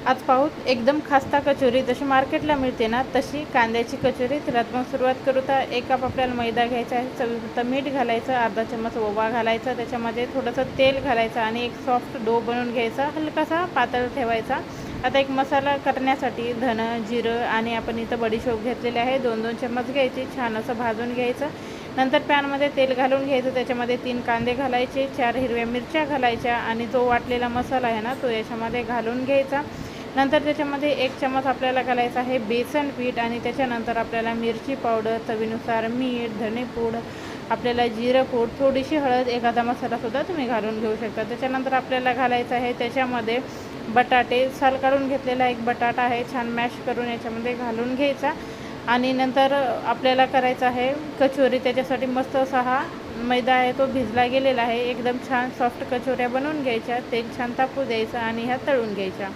आज पाहूत एकदम खास्ता कचोरी जशी मार्केटला मिळते ना तशी कांद्याची कचोरी. तर मग सुरुवात करू. तर 1 कप आपल्याला मैदा घ्यायचा आहे, चवीपुरतं मीठ घालायचं, अर्धा चम्मच ओवा घालायचा, त्याच्यामध्ये थोडंसं तेल घालायचं आणि एक सॉफ्ट डो बनवून घ्यायचा, हलकासा पातळ ठेवायचा. आता एक मसाला करण्यासाठी धन, जिरं आणि आपण इथं बडीशोप घेतलेले आहे, 2-2 चम्मच घ्यायची, छान असं भाजून घ्यायचं. नंतर पॅनमध्ये तेल घालून घ्यायचं, त्याच्यामध्ये 3 कांदे घालायचे, 4 हिरव्या मिरच्या घालायच्या आणि जो वाटलेला मसाला आहे ना तो याच्यामध्ये घालून घ्यायचा. नंतर त्याच्यामध्ये 1 चम्मच आपल्याला घालायचं आहे बेसन पीठ आणि त्याच्यानंतर आपल्याला मिरची पावडर, चवीनुसार मीठ, धणेपूड, आपल्याला जिरं पूड, थोडीशी हळद, एखादा मसालासुद्धा तुम्ही घालून घेऊ शकता. त्याच्यानंतर आपल्याला घालायचं आहे त्याच्यामध्ये बटाटे, साल काढून घेतलेला एक बटाटा आहे, छान मॅश करून याच्यामध्ये घालून घ्यायचा. आणि नंतर आपल्याला करायचं आहे कचोरी. त्याच्यासाठी मस्त असा हा मैदा आहे तो भिजला गेलेला आहे, एकदम छान सॉफ्ट कचोऱ्या बनवून घ्यायच्या, तेल छान तापू द्यायचं आणि ह्या तळून घ्यायच्या.